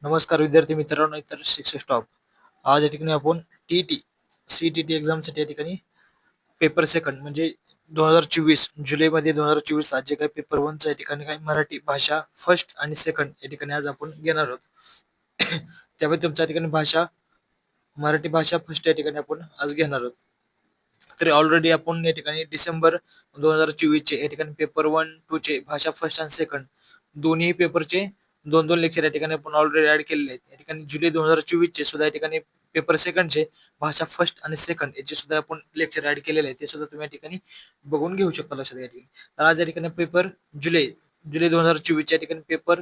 नमस्कार विद्यार्थी मित्रांनो, इतर शिक्षक स्टॉप. आज या ठिकाणी आपण टी सीटीटी एक्झामसाठी या ठिकाणी पेपर सेकंड म्हणजे 2024 जुलैमध्ये 2024 जे काही पेपर वनचं या ठिकाणी काय मराठी भाषा फर्स्ट आणि सेकंड या ठिकाणी आज आपण घेणार आहोत. त्यामुळे तुमच्या ठिकाणी मराठी भाषा फर्स्ट या ठिकाणी आपण आज घेणार आहोत. तरी ऑलरेडी आपण या ठिकाणी डिसेंबर 2024 चे या ठिकाणी पेपर 1-2 चे भाषा फर्स्ट आणि सेकंड दोन्ही पेपरचे दोन दोन लेक्चर या ठिकाणी आपण ऑलरेडी ऍड केलेले आहेत. या ठिकाणी जुलै 2024 चे सुद्धा या ठिकाणी पेपर सेकंडचे भाषा फर्स्ट आणि सेकंड याचे सुद्धा आपण लेक्चर ऍड केलेले आहेत. ते सुद्धा तुम्ही या ठिकाणी बघून घेऊ शकता लक्षात या ठिकाणी. तर आज या ठिकाणी पेपर जुलै जुलै 2024 च्या ठिकाणी पेपर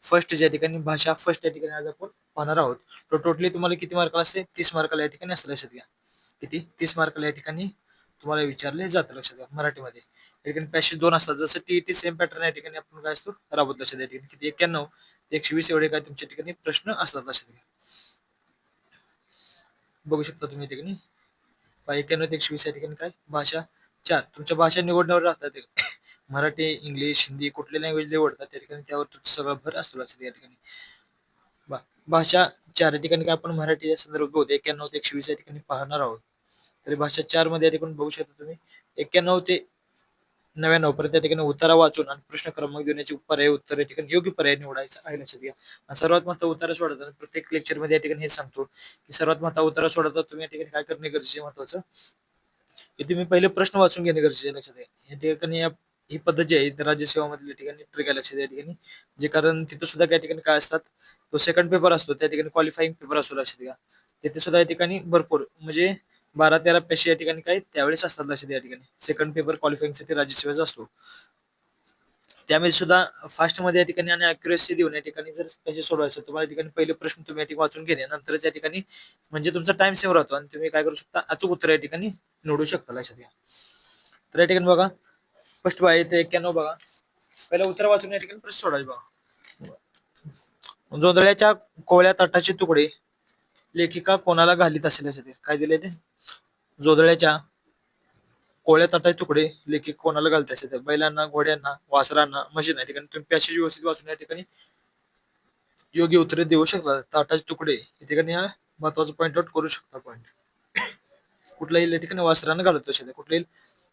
फर्स्ट या ठिकाणी भाषा फर्स्ट या ठिकाणी आज आपण पाहणार आहोत. तर टोटली तुम्हाला किती मार्क असते? 30 मार्काला या ठिकाणी असं लक्षात घ्या. किती? 30 मार्काला या ठिकाणी तुम्हाला विचारले जातं लक्षात घ्या मराठीमध्ये. या ठिकाणी पॅसेज 2 असतात. जसं टीईटी सेम पॅटर्न या ठिकाणी आपण काय असतो राबवत लक्षात या ठिकाणी किती 91 ते 120 एवढे काय तुमच्या ठिकाणी प्रश्न असतात लक्षात घ्या. बघू शकता तुम्ही या ठिकाणी 91 ते 120 या ठिकाणी काय भाषा 4 तुमच्या भाषा निवडण्यावर राहतात ते. मराठी, इंग्लिश, हिंदी कुठले लँग्वेज निवडतात त्या ठिकाणी त्यावर तुमचा सगळा भर असतो लक्षात या ठिकाणी. भाषा 4 या ठिकाणी काय आपण मराठी या संदर्भात बहुत 91 ते 120 या ठिकाणी पाहणार आहोत. तरी भाषा 4 मध्ये या ठिकाणी बघू शकता तुम्ही 91 ते 99 पर्यंत त्या ठिकाणी उतारा वाचून आणि प्रश्न क्रमांक देण्याचे पर्याय उत्तर या ठिकाणी योग्य पर्याय निवडायचा आहे लक्षात घ्या. आणि सर्वात महत्त्वाचा उतारा सोडवताना प्रत्येक लेक्चर मध्ये या ठिकाणी हे सांगतो की सर्वात महत्त्वाचा उतारा सोडवता तुम्ही या ठिकाणी काय करणे गरजेचे महत्वाचं की तुम्ही पहिले प्रश्न वाचून घेणे गरजेचे आहे लक्षात घ्या. या ठिकाणी ही पद्धत जी आहे राज्यसेवा मधल्या ठिकाणी ट्रिक आहे लक्षात या ठिकाणी. जे कारण तिथं सुद्धा त्या ठिकाणी काय असतात तो सेकंड पेपर असतो त्या ठिकाणी क्वालिफाईंग पेपर असतो लक्षात घ्या. तिथे सुद्धा या ठिकाणी भरपूर म्हणजे 12-13 पेशी या ठिकाणी काय त्यावेळेस असतात लक्षात या ठिकाणी. सेकंड पेपर क्वालिफाईंगसाठी राज्यसेवेचा असतो. त्यामध्ये सुद्धा फास्ट मध्ये या ठिकाणी आणि अॅक्युरेसी देऊन या ठिकाणी जर पैसे सोडवायचं तुम्हाला या ठिकाणी पहिले प्रश्न तुम्ही या ठिकाणी वाचून घेणे नंतरच या ठिकाणी म्हणजे तुमचा टाइम सेव्ह राहतो आणि तुम्ही काय करू शकता अचूक उत्तर या ठिकाणी निवडू शकता लक्षात घ्या. तर या ठिकाणी बघा फर्स्ट बघा इथे 91 बघा पहिला उत्तर वाचून या ठिकाणी प्रश्न सोडायचे बघा. जोंधळ्याच्या कोवळ्या ताटाचे तुकडे लेखिका कोणाला घालीत असेल लक्षात घ्या. काय दिले ते जोंधळ्याच्या कोवळ्या ताटाचे तुकडे लेखिका कोणाला घालत असेल बैलांना, घोड्यांना, वासरांना, म्हशींना. या ठिकाणी तुम्ही पॅसेज व्यवस्थित वाचून या ठिकाणी योग्य उत्तरे देऊ शकता. ताटाचे तुकडे या ठिकाणी हा महत्वाचा पॉईंट आउट करू शकता. पॉईंट कुठल्याही या ठिकाणी वासरांना घालत असेल कुठल्याही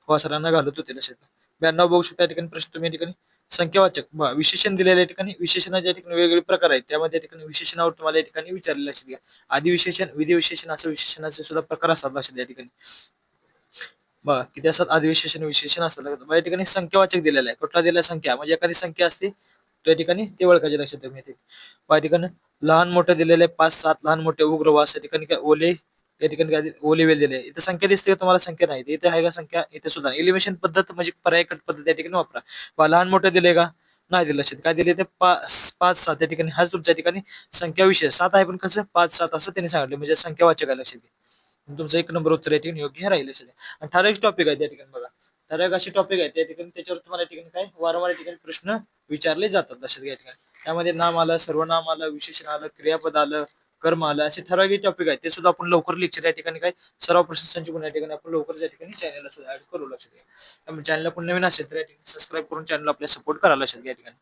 वासरांना घालत होते लक्षात. 92 बघू शकता या ठिकाणी प्रश्न तुम्ही या ठिकाणी संख्यावाचक विशेषण दिलेल्या ठिकाणी विशेषणाच्या या ठिकाणी वेगवेगळे प्रकार आहेत त्यामध्ये या ठिकाणी विशेषणावर तुम्हाला या ठिकाणी विचारले लक्षात घ्या. आदि विशेषण, विधी विशेषण असं विशेषणाचे सुद्धा प्रकार असतात लक्षात या ठिकाणी. बघा किती असतात आदि विशेषण विशेषण असतात. या ठिकाणी संख्यावाचक दिलेला आहे कुठला दिलेला संख्या म्हणजे एखादी संख्या असते तो या ठिकाणी ते ओळखायचे लक्षात ठेवा. या ठिकाणी लहान मोठे दिलेले 5-7 लहान मोठे उग्रवास या ठिकाणी काय ओले या ठिकाणी काय ओले वेल दिले. इथे संख्या दिसते तुम्हाला संख्या नाही इथे आहे का संख्या इथे सुद्धा एलिमिनेशन पद्धत म्हणजे पर्याय कट पद्धत या ठिकाणी वापरा. लहान मोठे दिले का नाही दिलं लक्षात काय दिले ते 5-7 या ठिकाणी हाच तुमच्या ठिकाणी संख्या विषय 7 आहे पण कसं 5-7 असं त्यांनी सांगितलं म्हणजे संख्या वाचक आहे लक्षात घ्या. तुमचं 1 नंबर उत्तर या ठिकाणी योग्य राहील लक्षात घ्या. आणि ठराविक टॉपिक आहे त्या ठिकाणी बघा ठराविक असे टॉपिक आहेत त्या ठिकाणी त्याच्यावर तुम्हाला या ठिकाणी काय वारंवार या ठिकाणी प्रश्न विचारले जातात लक्षात घ्या. त्यामध्ये नाम आलं, सर्वनाम आलं, विशेषण आलं, क्रियापद आलं, कर्म आलं असे ठराविक टॉपिक आहेत ते सुद्धा आपण लवकर लेक्चर या ठिकाणी काय सराव प्रश्न संच या ठिकाणी आपण लवकर या ठिकाणी चॅनलला सुद्धा ऍड करू लक्षात घ्या. त्यामुळे चॅनलला कोण नवीन असेल तर या ठिकाणी सबस्क्राईब करून चॅनल आपल्या सपोर्ट करा लक्षात घ्या. या ठिकाणी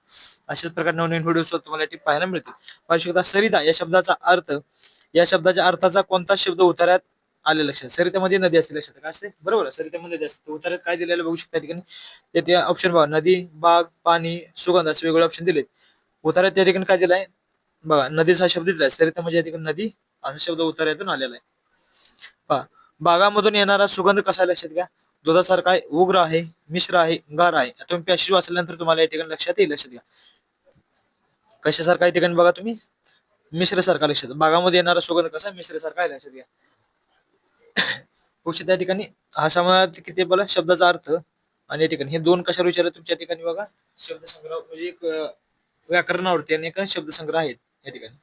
अशाच प्रकारे नवनवीन व्हिडिओ तुम्हाला या पाहायला मिळतील. पाहू शकता सरिता या शब्दाच्या अर्थाचा कोणता शब्द उतार्यात आले लक्षात. सरितेमध्ये नदी असते लक्षात काय असते बरोबर सरितेमध्ये नदी असते उतार्यात काय दिलेलं बघू शकता या ठिकाणी ते ऑप्शन बघा नदी, बाग, पाणी, सुगंध असे वेगवेगळे ऑप्शन दिलेत. उतार्यात त्या ठिकाणी काय दिलाय बघा नदीचा शब्द दिलाय सरिता म्हणजे या ठिकाणी नदी असा शब्द उतार्यातून आलेला आहे. पहा बागामधून येणारा सुगंध कसा लक्षात घ्या दुधासारखा आहे, उग्र आहे, मिश्र आहे, गार आहे. तुम्ही पॅसेज वाचल्यानंतर तुम्हाला या ठिकाणी लक्षात येईल लक्षात घ्या. कशासारखा या ठिकाणी बघा तुम्ही मिश्र सारखा लक्षात बागामध्ये येणारा सुगंध कसा मिश्र सारखा आहे लक्षात घ्या. त्या ठिकाणी हा समाज किती बोला शब्दाचा अर्थ आणि या ठिकाणी हे दोन कशावर विचारले तुमच्या ठिकाणी बघा शब्दसंग्रह म्हणजे एक व्याकरणावरती आणि एक शब्दसंग्रह आहेत या ठिकाणी.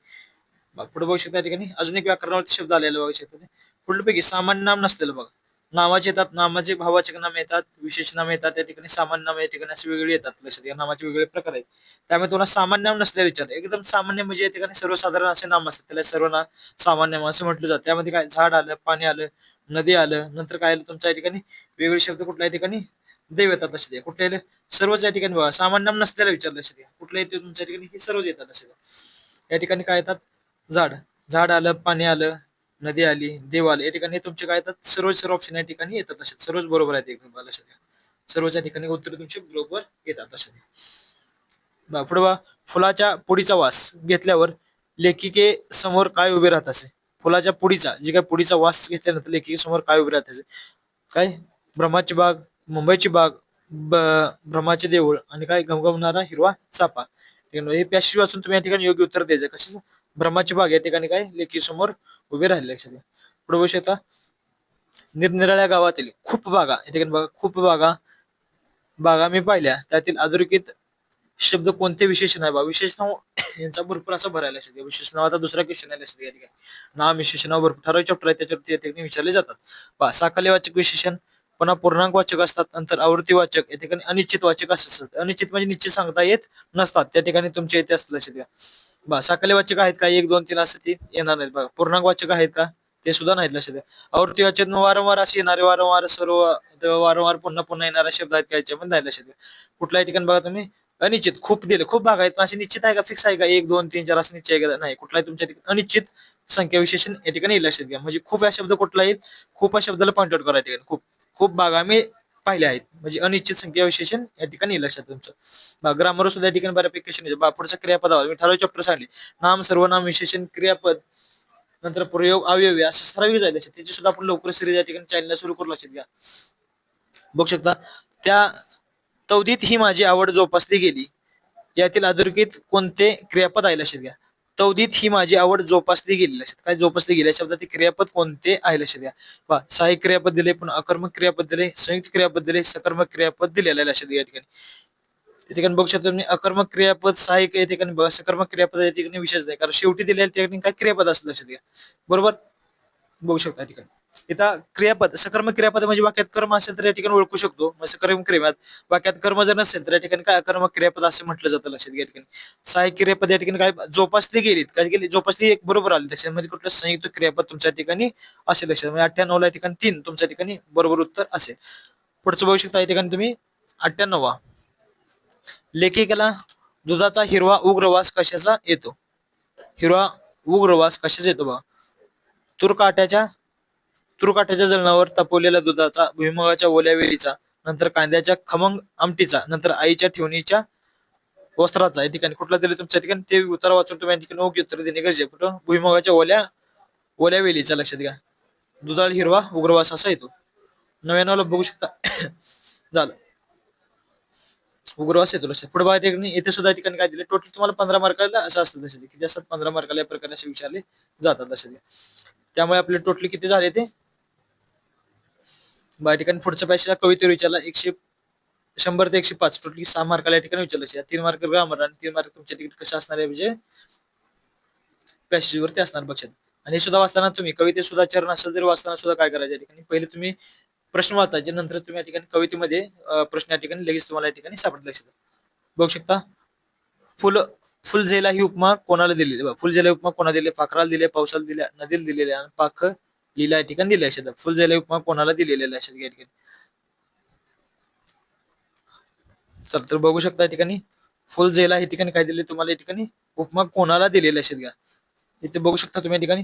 पुढे बघू शकता या ठिकाणी अजून एक व्याकरणावरती शब्द आलेला बघू शकता. पुढलं पैकी सामान्य नाम नसलेलं बघा नावाचे येतात नामाचे भावाचक नाम येतात विशेष नाम येतात त्या ठिकाणी सामान्य नाम या ठिकाणी असे वेगळे येतात लक्षात घ्या. नामाचे वेगवेगळे प्रकार आहेत त्यामुळे तुम्हाला सामान्य नाम नसलेलं विचार एकदम सामान्य म्हणजे या ठिकाणी सर्वसाधारण असे नाम असतात त्याला सर्व नाम सामान्य नाम असं म्हटलं जातं. त्यामध्ये काय झाड आलं, पाणी आलं, नदी आलं, नंतर काय आलं तुमच्या या ठिकाणी वेगवेगळे शब्द कुठल्या ठिकाणी देव येतात लक्षात घ्या. कुठल्या सर्वच या ठिकाणी बघा सामान्य नाम नसलेला विचार लक्षात घ्या कुठल्या येते तुमच्या ठिकाणी हे सर्वच येतात लक्षात घ्या. या ठिकाणी काय येतात? झाड, झाड आलं, पाणी आलं, नदी आली, देव आले. या ठिकाणी तुमचे काय येतात? सर्व ऑप्शन या ठिकाणी येतात लक्षात. सर्वच बरोबर आहेत एकदम लक्षात घ्या. सर्वच या ठिकाणी उत्तर तुमचे बरोबर येतात लक्षात घ्या. पुढे बघा, फुलाच्या पुडीचा वास घेतल्यावर लेखिके समोर काय उभे राहत असे? फुलाच्या पुडीचा, जे काय पुडीचा वास घेतल्यानंतर लेखिके समोर काय उभे राहत असे? काय? ब्रह्माची बाग, मुंबईची बाग, ब्रह्माचे देऊळ आणि काय घमघमणारा हिरवा चाफा. हे पॅसेज वाचून तुम्ही या ठिकाणी योग्य उत्तर द्यायचं. कशाचं? ब्रह्माची बाग या ठिकाणी काय लेखी समोर उभे राहिले लक्षात घ्या. पुढे बघू शकता, निरनिराळ्या गावातील खूप बागा या ठिकाणी बघा, खूप बागा मी पाहिल्या, त्यातील अधोरेखित शब्द कोणते विशेषण आहे? बा विशेष नाव यांचा भरपूर असा भरायला लक्षात घ्या. विशेष नाव आता दुसरा क्वेश्चन आहे लक्षात घ्या. नाव विशेषण भरपूर ठराविक चॅप्टर आहे, त्याच्यावरती या ठिकाणी विचारले जातात. पहा, साकल्य वाचक विशेषण पुन्हा पूर्णांक वाचक असतात, नंतर आवर्ती वाचक या ठिकाणी अनिश्चित वाचक असतात. अनिश्चित म्हणजे निश्चित सांगता येत नसतात, त्या ठिकाणी तुमच्या इथे असतं लक्षात घ्या. बा साकल्य वाचक आहेत का? 1 2 3 असं ती येणार नाहीत. बघा, पूर्णांक वाचक आहेत का? ते सुद्धा नाहीत लक्षात घ्या. आवर्ती वाचक वारंवार असे येणारे, वारंवार सर्व, वारंवार पुन्हा पुन्हा येणारा शब्द आहेत का? याच्यामध्ये नाही लक्षात घ्या. कुठल्याही ठिकाणी बघा तुम्ही, अनिश्चित खूप दिले, खूप भाग आहेत, पण असे निश्चित आहे का? फिक्स आहे का? 1 2 3 4 असं निश्चित आहे का? नाही. कुठलाही तुमच्या ठिकाणी अनिश्चित संख्या विशेषण या ठिकाणी लक्षात घ्या. म्हणजे खूप या शब्द कुठला येईल? खूप या शब्दाला पॉईंट आउट करा ठिकाणी. खूप खूप भागा मी पाहिले आहेत, म्हणजे अनिश्चित संख्या विशेषण या ठिकाणी लक्षात तुमचं. ग्रामर सुद्धा या ठिकाणी बऱ्यापैकी क्वेश्चन. पुढच्या क्रियापदावर मी ठराविक चॅप्टर सांगले. नाम, सर्वनाम, विशेषण, क्रियापद, नंतर प्रयोग, अवयवी असं ठराविक जाईल लक्षात. त्याची सुद्धा आपण लवकर सिरीज या ठिकाणी चॅनलला सुरू करू लक्षात घ्या. बघू शकता, त्या तवदीत ही माझी आवड जोपासली गेली, यातील अधोरेखित कोणते क्रियापद आहे लक्षात घ्या. तवदीत ही माझी आवड जोपासली गेली लक्षात. काय जोपासली गेली? शब्दात क्रियापद कोणते आहे लक्षात घ्या. पहा, सहाय्यक क्रियापद दिले, पण अकर्मक क्रियापद दिले, संयुक्त क्रियापद दिले, सकर्मक क्रियापद दिलेलं आहे लक्षात घ्या. या ठिकाणी त्या ठिकाणी बघू शकता तुम्ही, अकर्मक क्रियापद, सहाय्यक या ठिकाणी बघा, सकर्मक क्रियापद या ठिकाणी विशेष नाही, कारण शेवटी दिलेल्या त्या ठिकाणी काय क्रियापद असतं लक्षात घ्या. बरोबर, बघू शकता या ठिकाणी. इथं क्रियापद, सकर्मक क्रियापद म्हणजे वाक्यात कर्म असेल तर या ठिकाणी ओळखू शकतो. मग सकर्मक क्रियापद, वाक्यात कर्म जर नसेल तर या ठिकाणी काय अकर्मक क्रियापद असे म्हटलं जातं लक्षात घ्या. ठिकाणी सहाय्यक क्रियापद या ठिकाणी काय जोपासली गेलीत, काय गेली? जोपासली एक बरोबर आली लक्षात. म्हणजे कुठलं संयुक्त क्रियापद तुमच्या ठिकाणी असेल लक्षात. म्हणजे 98 या ठिकाणी 3 तुमच्या ठिकाणी बरोबर उत्तर असेल. पुढचं बघू शकता या ठिकाणी तुम्ही 98. लेखिकेला दुधाचा हिरवा उग्रवास कशाचा येतो? हिरवा उग्रवास कशाचा येतो बघा. तुरकाट्याच्या तुरकाट्याच्या जळणावर तापवलेल्या दुधाचा, भुईमुगाच्या ओल्या वेलीचा, नंतर कांद्याच्या खमंग आमटीचा, नंतर आईच्या ठेवणीच्या वस्त्राचा. या ठिकाणी कुठला दिले तुमच्या ठिकाणी ते उत्तर वाचून तुम्ही या ठिकाणी योग्य उत्तर देणे गरजेचे. कुठं? भुईमुगाच्या ओल्या वेलीचा लक्षात घ्या. दुधाला हिरवा उग्रवास असा येतो. 99 बघू शकता झालं, उग्रवास येतो लक्षात. पुढे बघा ठिकाणी येथे सुद्धा ठिकाणी काय दिले? टोटल तुम्हाला 15 मार्काला असं असतं लक्षात. किती असतात? 15 मार्काला या प्रकारे असे विचारले जातात लक्षात घ्या. त्यामुळे आपले टोटल किती झाले ते? बा ठिकाणी पुढच्या पॅसेजला कवितेवर विचारला 100 ते 105 टोटली 6 मार्काला या ठिकाणी विचारलं. 3 मार्क ग्रामर आणि 3 मार्क तुमच्या ठिकाणी कशा असणार आहे म्हणजे पॅसेजवरती असणार बक्षात. आणि हे सुद्धा वाचताना तुम्ही कविते सुद्धा चरण असेल तरी वाचताना सुद्धा काय करायचं या ठिकाणी? पहिले तुम्ही प्रश्न वाचायचे, नंतर तुम्ही या ठिकाणी कवितेमध्ये प्रश्न या ठिकाणी लगेच तुम्हाला या ठिकाणी सापडत लक्षात. बघू शकता, फुल फुलझेला ही उपमा कोणाला दिलेली? फुलझेला उपमा कोणाला दिली? पाखराला दिले, पावसाला दिल्या, नदीला दिलेले आणि पाख लिहिला या ठिकाणी दिले लक्षात. फुलझेला उपमा कोणाला दिलेली लक्षात घ्या ठिकाणी. चल तर बघू शकता या ठिकाणी फुलझेला या ठिकाणी काय दिले तुम्हाला? या ठिकाणी उपमा कोणाला दिलेली लक्षात घ्या. इथे बघू शकता तुम्ही या ठिकाणी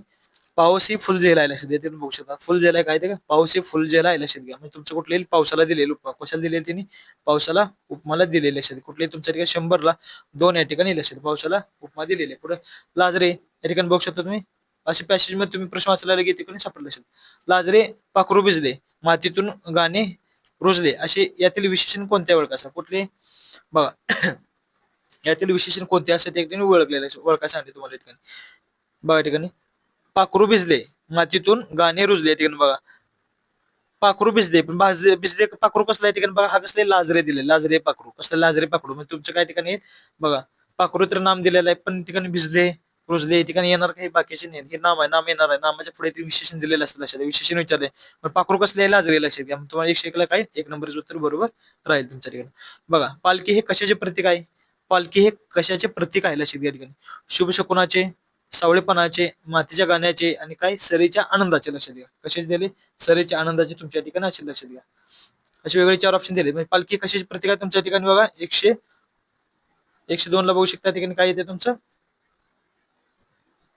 पाऊस ही फुलझेला आहे लक्षात घ्या. बघू शकता फुलझेला काय ते? पाऊस ही फुलझेला आहे लक्षात घ्या. म्हणजे तुमचं कुठले पावसाला दिलेली उपमा, कशाला दिलेली त्यांनी? पावसाला उपमाला दिलेली लक्षात. कुठले तुमच्या ठिकाणी 100ला 2 या ठिकाणी लक्षात पावसाला उपमा दिलेली. पुढे लाजरे या ठिकाणी बघू शकता तुम्ही, असे पॅसेज मध्ये तुम्ही प्रश्न वाचला लगेच ठिकाणी सापडले लक्षात. लाजरे पाखरू भिजले, मातीतून गाणे रुजले, असे यातील विशेषण कोणत्या ओळखाचा? कुठले बघा यातील विशेषण कोणते असे ते ठिकाणी ओळखलेले ओळखा सांगते तुम्हाला ठिकाणी. बघा ठिकाणी पाखरू भिजले, मातीतून गाणे रुजले. ठिकाणी बघा पाखरू भिजले, पण भिजले पाखरू कसलं आहे ठिकाणी? बघा हा कसले? लाजरे दिले, लाजरे पाखरू. कसलं? लाजरे पाखरू. म्हणजे तुमच्या काय ठिकाणी बघा पाखरू तर नाम दिलेलं आहे, पण ठिकाणी भिजले रुजले ठिकाणी येणार काही बाकीचे नाही. हे नाम आहे, नाम येणार आहे. नामाच्या पुढे ते विशेषण दिलेलं असतं लक्षात. विशेषण विचारले, पण पाखरू कसले आहे? लाजरे लक्षात घ्या. तुम्हाला 101ला काय 1 नंबरचं उत्तर बरोबर राहील तुमच्या ठिकाणी. बघा पालखी हे कशाचे प्रतीक आहे? पालखी हे कशाचे प्रतीक आहे लक्षात घ्या ठिकाणी. शुभ शकुनाचे, सावळेपणाचे, मातीच्या गाण्याचे आणि काय सरीच्या आनंदाचे लक्षात घ्या. कशाचे दिले? सरीच्या आनंदाचे तुमच्या ठिकाणी असेल लक्षात घ्या. असे वेगळे 4 ऑप्शन दिले. म्हणजे पालखी कशाची प्रतीक आहे तुमच्या ठिकाणी? बघा 102 ला बघू शकता ठिकाणी काय येते तुमचं?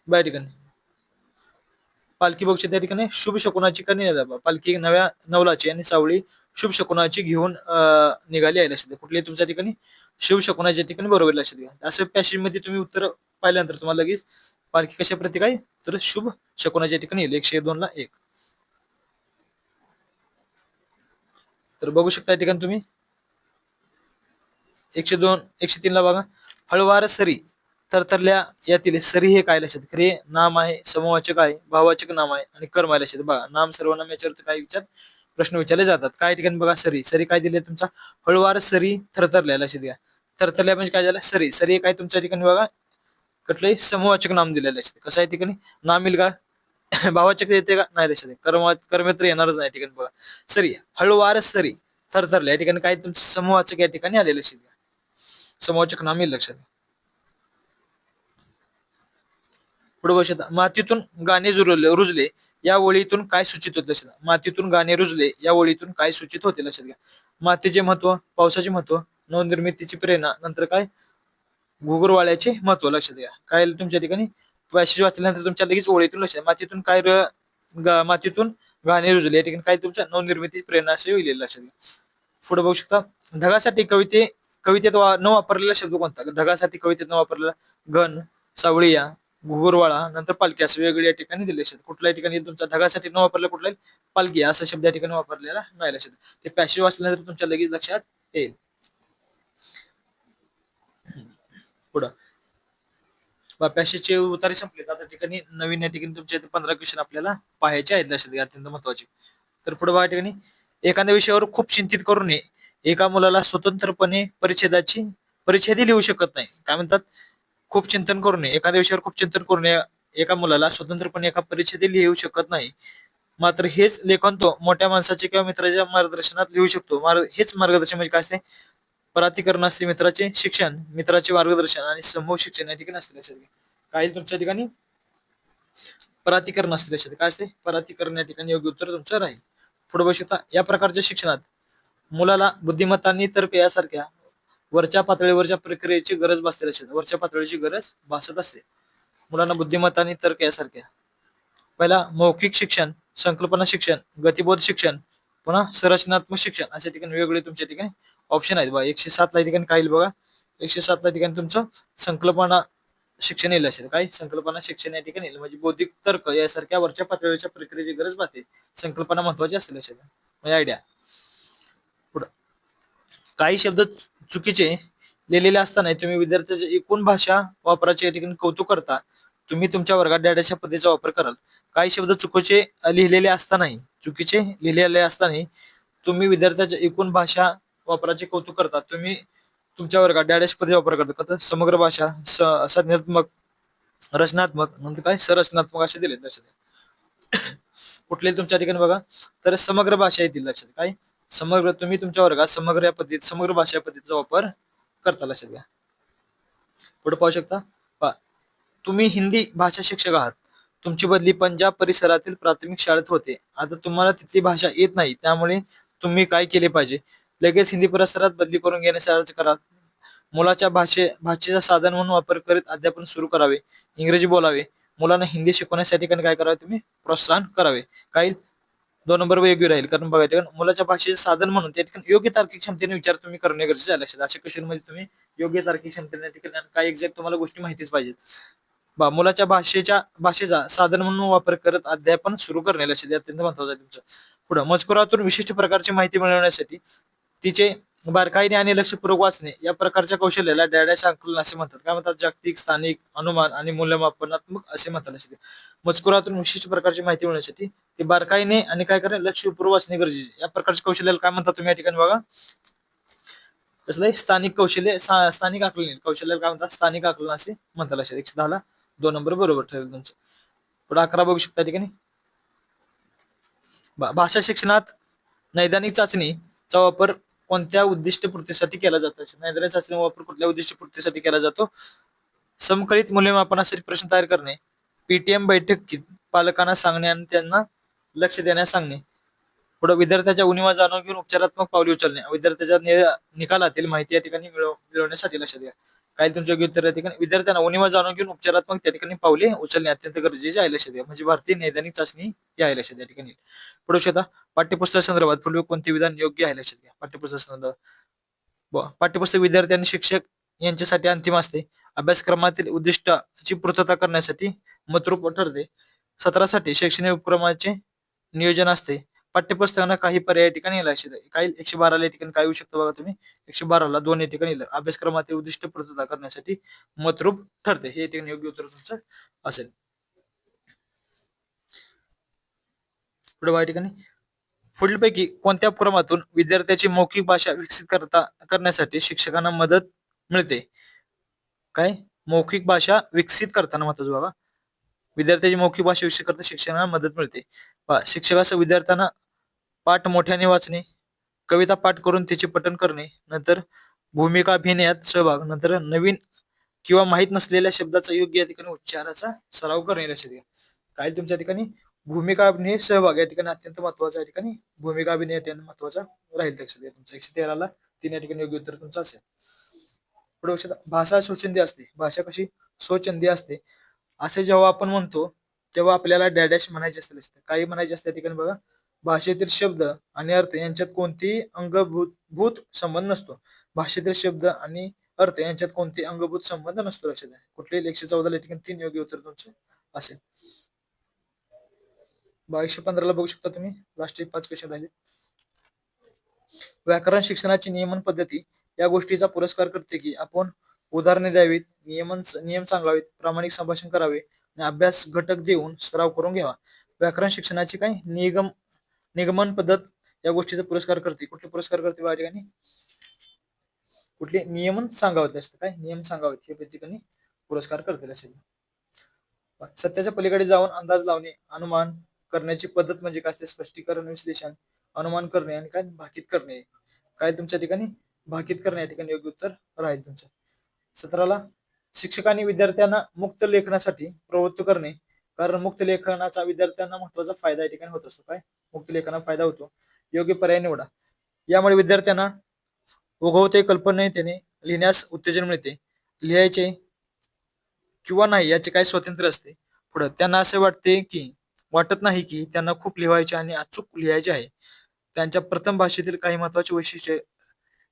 बघा या ठिकाणी पालखी बघू शकता या ठिकाणी शुभ शकुनाची कन्या पालखी नव्या नवलाची आणि सावळी शुभ शकुनाची घेऊन निघाली आहे. लक्षात घ्या. कुठली तुमच्या ठिकाणी शुभ शकुनाच्या ठिकाणी बरोबर लक्षात घ्या. असं पॅसेज मध्ये तुम्ही उत्तर पाहिल्यानंतर तुम्हाला लगेच पालखी कशा प्रतीक आहे तर शुभ शकुनाच्या ठिकाणी येईल. 102 ला 1. तर बघू शकता या ठिकाणी तुम्ही 102 103 ला बघा हळवार सरी थरथरल्या यातील सरी हे काय लक्षात खरे नाम आहे, समूहवाचक आहे, भाववाचक नाम आहे आणि कर्म आहे. लक्षात बघा नाम सर्वनाम याच्यावर काय प्रश्न विचारले जातात. काय ठिकाणी बघा सरी सरी काय दिले तुमचा हळवार सरी थरथरल्या. लक्षात घ्या. थरथरल्या म्हणजे काय झालं सरी सरी काय तुमच्या ठिकाणी बघा कुठलंही समूहवाचक नाम दिलेलं लक्षात कसं आहे ठिकाणी नाम येईल का भावाचक येते का नाही. लक्षात कर्मेत्र येणारच नाही ठिकाणी बघा सरी हळूवार सरी थरथरल्या या ठिकाणी काय तुमचं समूहवाचक या ठिकाणी आलेलं लक्षात घ्या. समूहवाचक नाम येईल लक्षात. पुढे बघू शकता मातीतून गाणे रुजले या ओळीतून काय सूचित होते लक्षात. मातीतून गाणे रुजले या ओळीतून काय सूचित होते लक्षात घ्या. मातीचे महत्व, पावसाचे महत्व, नवनिर्मितीची प्रेरणा, नंतर काय घुगरवाळ्याचे महत्व लक्षात घ्या. काय तुमच्या ठिकाणी पॅसेज वाचल्यानंतर तुमच्या लगेच ओळीतून लक्षात मातीतून काय मातीतून गाणे रुजले या ठिकाणी काय तुमच्या नवनिर्मिती प्रेरणा असे होईल लक्षात घ्या. पुढे बघू शकता ढगासाठी कवितेत न वापरलेला शब्द कोणता. ढगासाठी कवितेत न वापरलेला घन, सावळीया, घुगरवाळा, नंतर पालखी असं वेगवेगळ्या ठिकाणी दिले लक्षात. कुठल्याही ठिकाणी तुमचा ढगासाठी न वापरला कुठलाही पालखी असा शब्द या ठिकाणी वापरलेला नाही लक्षात. ते पॅसेज वाचल्यानंतर तुमच्या लगेच लक्षात येईल. पुढं पॅसेजचे उतारे संपले आता ठिकाणी नवीन या ठिकाणी तुमच्या 15 क्वेश्चन आपल्याला पाहायचे आहेत लक्षात घ्या अत्यंत महत्वाचे. तर पुढे बघा ठिकाणी एखाद्या विषयावर खूप चिंतित करू नये. एका मुलाला स्वतंत्रपणे परिच्छेदही लिहू शकत नाही. काय म्हणतात खूप चिंतन करू नये एखाद्या विषयावर खूप चिंतन करू नये. एका मुलाला स्वतंत्रपणे एका परिच्छेदही लिहू शकत नाही. मात्र हेच लेखन तो मोठ्या माणसाचे किंवा मित्राच्या मार्गदर्शनात लिहू शकतो. हेच मार्गदर्शन म्हणजे काय असते परातीकरण असते मित्राचे शिक्षण, मित्राचे मार्गदर्शन आणि समूह शिक्षण या ठिकाणी असते लक्षात घ्या. काही तुमच्या ठिकाणी परातीकरण असते लक्षात काय असते परातीकरण या ठिकाणी योग्य उत्तर तुमचं राहील. पुढे बघू शकता या प्रकारच्या शिक्षणात मुलाला बुद्धिमत्तांनी तर्क यासारख्या वरच्या पातळीवरच्या प्रक्रियेची गरज भासते लक्षात. वरच्या पातळीची गरज भासत असते मुलांना बुद्धिमत्तांनी तर्क यासारख्या. पहिला मौखिक शिक्षण, संकल्पना शिक्षण, गतिबोध शिक्षण, पुन्हा संरचनात्मक शिक्षण अशा ठिकाणी वेगवेगळे तुमच्या ठिकाणी ऑप्शन आहेत बघा. 107 ला ठिकाणी काय येईल बघा 107 ला ठिकाणी तुमचं संकल्पना शिक्षण येईल असेल. काय संकल्पना शिक्षण या ठिकाणी येईल म्हणजे बौद्धिक तर्क यासारख्या वरच्या पातळीच्या प्रक्रियेची गरज भासते. संकल्पना महत्वाची असते लक्षात म्हणजे आयडिया. पुढं काही शब्द चुकीचे लिहिलेले असताना तुम्ही विद्यार्थ्याच्या एकूण भाषा वापराचे या ठिकाणी कौतुक करता. तुम्ही तुमच्या वर्गात डॅडाच्या पद्धतीचा वापर कराल. काही शब्द लिहिलेले असतानाही चुकीचे लिहिलेले असतानाही तुम्ही विद्यार्थ्याच्या एकूण भाषा वापराचे कौतुक करता. तुम्ही तुमच्या वर्गात डॅडाच्या पद्धती वापर करता. समग्र भाषा, संज्ञात्मक, रचनात्मक, नंतर काय संरचनात्मक असे दिले लक्षात. कुठले तुमच्या ठिकाणी बघा तर समग्र भाषा येतील लक्षात. काय समग्र तुम्ही तुमच्या वर्गात समग्र भाषा पद्धतीचा वापर करता लक्षात घ्या. पुढे पाहू शकता तुम्ही हिंदी भाषा शिक्षक आहात. तुमची बदली पंजाब परिसरातील प्राथमिक शाळेत होते. आता तुम्हाला तिथली भाषा येत नाही त्यामुळे तुम्ही काय केले पाहिजे लगेच हिंदी परिसरात बदली करून घेण्याचा अर्ज करा. मुलाच्या भाषेचा साधन म्हणून वापर करीत अध्यापन सुरू करावे. इंग्रजी बोलावे. मुलांना हिंदी शिकवण्यासाठी काय करावे तुम्ही प्रोत्साहन करावे. काही 2 नंबर योग्य राहील कारण बघा मुलाच्या भाषेचे साधन म्हणून त्या ठिकाणी योग्य तार्किक क्षमतेने विचार तुम्ही करणे गरजेचे आहे लक्षात. अशा क्वेश्चन मध्ये तुम्ही योग्य तार्किक क्षमतेने ठिकाणी काय एक्झॅक्ट तुम्हाला गोष्टी माहितीच पाहिजेत. मुलाच्या भाषेचा साधन म्हणून वापर करत अध्यापन सुरू करणे लक्षात अत्यंत महत्वाचं आहे तुमचं. पुढे मजकुरातून विशिष्ट प्रकारची माहिती मिळवण्यासाठी तिचे बारकाईने आणि लक्षपूर्वक वाचणे या प्रकारच्या कौशल्याला डॅडाचे आकलन असे म्हणतात. काय म्हणतात जागतिक, स्थानिक, अनुमान आणि मूल्यमापनात्मक असे म्हणतात लक्षात. मजकुरातून विशिष्ट प्रकारची माहिती मिळवण्यासाठी ते बारकाईने आणि काय करेल लक्षपूर्वक वाचणे गरजेचे. या प्रकारच्या कौशल्याला काय म्हणतात तुम्ही या ठिकाणी बघा कसलं स्थानिक कौशल्य स्थानिक आकलन कौशल्याला काय म्हणतात स्थानिक आकलन असे म्हणतात लक्षात. 110 ला 2 नंबर बरोबर ठरेल तुमचं. पुढे 11 बघू शकता ठिकाणी भाषा शिक्षणात नैदानिक चाचणीचा वापर कोणत्या उद्दिष्टपूर्तीसाठी केला जातो. नैदानिक चाचणीचा वापर कुठल्या उद्दिष्टपूर्तीसाठी केला जातो. समकलित मूल्यमापनासाठी प्रश्न तयार करणे. पीटीएम बैठकीत पालकांना सांगणे आणि त्यांना लक्ष देण्यास सांगणे. पुढे विद्यार्थ्याच्या उणीवा जाणून घेऊन उपचारात्मक पावले उचलणे. विद्यार्थ्याच्या निकालातील माहिती या ठिकाणी मिळवण्यासाठी लक्षात द्या. काय तुमच्या योग्य उत्तर या ठिकाणी विद्यार्थ्यांना उणिवा जाणून घेऊन उपचारात्मक त्या ठिकाणी पावले उचलणे अत्यंत गरजेचे आहे लक्षात घ्या. म्हणजे भारतीय नैदानिक चाचणी ही आहे लक्षात या ठिकाणी. पुढे शोधा पाठ्यपुस्तक संदर्भात पूर्वी कोणते विधान योग्य आहे लक्षात घ्या. पाठ्यपुस्तक संदर्भात पाठ्यपुस्तक विद्यार्थी आणि शिक्षक यांच्यासाठी अंतिम असते. अभ्यासक्रमातील उद्दिष्टाची पूर्तता करण्यासाठी मतरूप ठरते. सत्रासाठी शैक्षणिक उपक्रमाचे नियोजन असते. पाठ्यपुस्तकांना काही पर्याय या ठिकाणी लक्षात आहे. काही 112 या ठिकाणी काय येऊ शकतं बघा तुम्ही 112 2 या ठिकाणी अभ्यासक्रमातील उद्दिष्ट पूर्तता करण्यासाठी मतरूप ठरते. हे ठिकाणी योग्य उत्तर तुमचं असेल. पुढे या ठिकाणी पुढीलपैकी कोणत्या उपक्रमातून विद्यार्थ्याची मौखिक भाषा विकसित करण्यासाठी शिक्षकांना मदत मिळते. काय मौखिक भाषा विकसित करताना महत्वाचं बघा विद्यार्थ्याची मौखिक भाषा विकसित करता शिक्षकांना मदत मिळते. शिक्षकासह विद्यार्थ्यांना पाठ मोठ्याने वाचणे, कविता पाठ करून त्याचे पठण करणे, नंतर भूमिका अभिनयात सहभाग, नंतर नवीन किंवा माहीत नसलेल्या शब्दाचा योग्य या ठिकाणी उच्चाराचा सराव करणे लक्षात घ्या. काय तुमच्या ठिकाणी भूमिका अभिनय सहभाग या ठिकाणी अत्यंत महत्वाचा या ठिकाणी भूमिका अभिनय महत्वाचा राहील लक्षात घ्या. तुमच्या 113 3 या ठिकाणी योग्य उत्तर तुमचं असेल. पुढे भाषा स्वच्छंदी असते. भाषा कशी स्वच्छंदी असते असे जेव्हा आपण म्हणतो तेव्हा आपल्याला डॅडॅश म्हणायचे असते. काही म्हणायचे असते ठिकाणी बघा भाषेतील शब्द आणि अर्थ यांच्यात कोणतीही अंगभूत संबंध नसतो. भाषेतील शब्द आणि अर्थ यांच्यात कोणते अंगभूत संबंध नसतो लक्षात आहे. कुठले 114 या ठिकाणी 3 योग्य उत्तर तुमचे असेल. 115 बघू शकता तुम्ही लास्ट 5 क्वेश्चन राहिले. व्याकरण शिक्षणाची नियमन पद्धती या गोष्टीचा पुरस्कार करते की आपण उदाहरणे द्यावीत, नियम सांगावेत, प्रामाणिक संभाषण करावे आणि अभ्यास घटक देऊन सराव करून घ्यावा. व्याकरण शिक्षणाची काय निगमन पद्धत या गोष्टीचा पुरस्कार करते. कुठले पुरस्कार करते या ठिकाणी कुठले नियमन सांगावेत असते. काय नियम सांगावेत हे ठिकाणी पुरस्कार करते असेल. सत्याच्या पलीकडे जाऊन अंदाज लावणे, अनुमान करण्याची पद्धत म्हणजे काय असते स्पष्टीकरण, विश्लेषण, अनुमान करणे आणि काय भाकीत करणे. काय तुमच्या ठिकाणी भाकीत करणे या ठिकाणी योग्य उत्तर राहील तुमचं. 17 शिक्षकांनी विद्यार्थ्यांना मुक्त लेखनासाठी प्रवृत्त करणे, कारण मुक्त लेखनाचा विद्यार्थ्यांना महत्वाचा फायदा या ठिकाणी होत असतो. काय मुक्त लेखनाचा फायदा होतो. योग्य पर्याय निवडा. यामुळे विद्यार्थ्यांना ओघवते कल्पनेने लिहिण्यास उत्तेजन मिळते. लिहायचे किंवा नाही याचे काय स्वातंत्र्य असते. पुढे त्यांना असे वाटत नाही की त्यांना खूप लिहायचे आणि अचूक लिहायचे आहे. त्यांच्या प्रथम भाषेतील काही महत्वाची वैशिष्ट्ये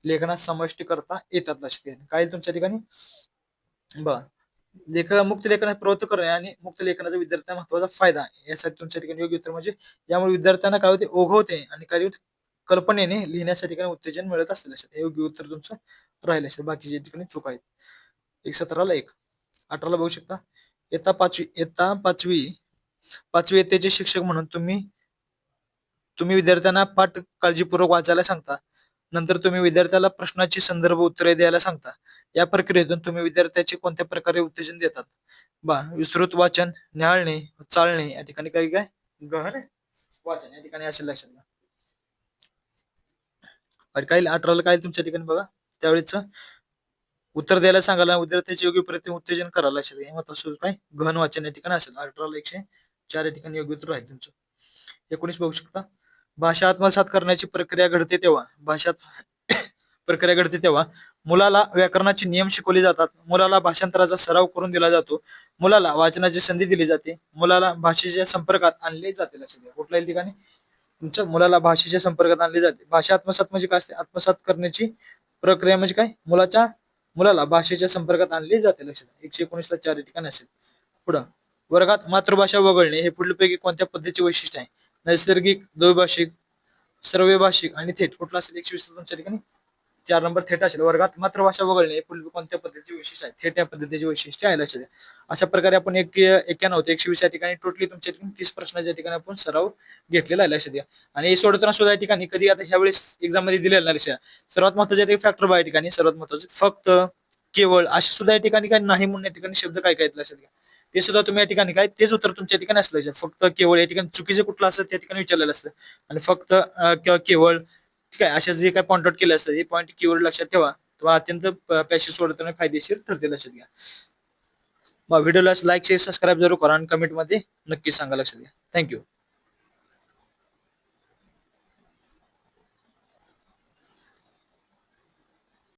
लेखनात समाविष्ट करता येतात लक्षात घ्या. काय तुमच्या ठिकाणी मुक्त लेखनात प्रवृत्त करणे आणि मुक्त लेखनाचा विद्यार्थ्यांना महत्वाचा फायदा यासाठी तुमच्या ठिकाणी योग्य उत्तर म्हणजे यामुळे विद्यार्थ्यांना काय होते ओघवते आणि काही कल्पनेने लिहिण्यासाठी काही उत्तेजन मिळत असते लक्षात. योग्य उत्तर तुमचं राहिलं असेल. बाकीच्या ठिकाणी चूक आहेत. 17 18 बघू शकता. इयत्ता पाचवी इयत्तेचे शिक्षक म्हणून तुम्ही विद्यार्थ्यांना पाठ काळजीपूर्वक वाचायला सांगता. नंतर तुम्ही विद्यार्थ्याला प्रश्नाची संदर्भ उत्तरे द्यायला सांगता. या प्रक्रियेतून तुम्ही विद्यार्थ्याचे कोणत्या प्रकारे उत्तेजन देतात. विस्तृत वाचन, न्याहाळणे, चालणे या ठिकाणी काय गहन वाचन या ठिकाणी असेल लक्षात घ्या. काही 18 काय तुमच्या ठिकाणी बघा त्यावेळेच उत्तर द्यायला सांगायला विद्यार्थ्याचे योग्य प्रयत्न उत्तेजन करायला लक्षात घ्या. महत्वाचं काय गहन वाचन या ठिकाणी असेल. 18 104 या ठिकाणी योग्य उत्तर राहील तुमचं. 19 बघू शकता. भाषा आत्मसात करण्याची प्रक्रिया घडते तेव्हा मुलाला व्याकरणाचे नियम शिकवले जातात. मुलाला भाषांतराचा सराव करून दिला जातो. मुलाला वाचनाची संधी दिली जाते. मुलाला भाषेच्या संपर्कात आणले जाते लक्षात घ्या. कुठल्याही ठिकाणी तुमच्या मुलाला भाषेच्या संपर्कात आणले जाते. भाषा आत्मसात म्हणजे काय असते आत्मसात करण्याची प्रक्रिया म्हणजे काय मुलाला भाषेच्या संपर्कात आणले जाते लक्षात. 119 4 ठिकाणी असेल. पुढं वर्गात मातृभाषा वगळणे हे पुढीलपैकी कोणत्या पद्धतीचे वैशिष्ट्य आहे. नैसर्गिक, द्वैभाषिक, सर्वभाषिक आणि थेट. कुठला असेल 120 तुमच्या ठिकाणी 4 नंबर थेट असेल. वर्गात मातृभाषा वगळणे हे पुढील कोणत्या पद्धतीचे वैशिष्ट्य आहे. थेट या पद्धतीचे वैशिष्ट्य आहे लक्षात. अशा प्रकारे आपण 91 ते 120 या ठिकाणी टोटली तुमच्या ठिकाणी 30 प्रश्नाच्या ठिकाणी आपण सराव घेतलेला आहे लक्षात द्या. आणि हे सोडवताना सुद्धा या ठिकाणी कधी आता ह्या वेळेस एक्झाम मध्ये दिलेला लक्षात. सर्वात महत्वाचे फॅक्टर बघा या ठिकाणी सर्वात महत्वाचे फक्त, केवळ असे सुद्धा या ठिकाणी काय नाही म्हणून या ठिकाणी शब्द काय काय लक्षात घ्या. ते सुद्धा तुम्ही या ठिकाणी काय तेच उत्तर तुमच्या ठिकाणी असलं. फक्त, केवळ या ठिकाणी चुकीचे कुठलं असतं त्या ठिकाणी विचारलेलं असतं. आणि फक्त किंवा केवळ ठीक आहे अशा जे काही पॉइंट आउट केले असतं हे पॉईंट कीवर्ड लक्षात ठेवा. तुम्हाला अत्यंत पॅसेज सोडवताना फायदेशीर ठरते लक्षात घ्या. मग व्हिडिओला लाईक शेअर सबस्क्राईब जरूर करा आणि कमेंट मध्ये नक्की सांगा लक्षात घ्या. थँक्यू.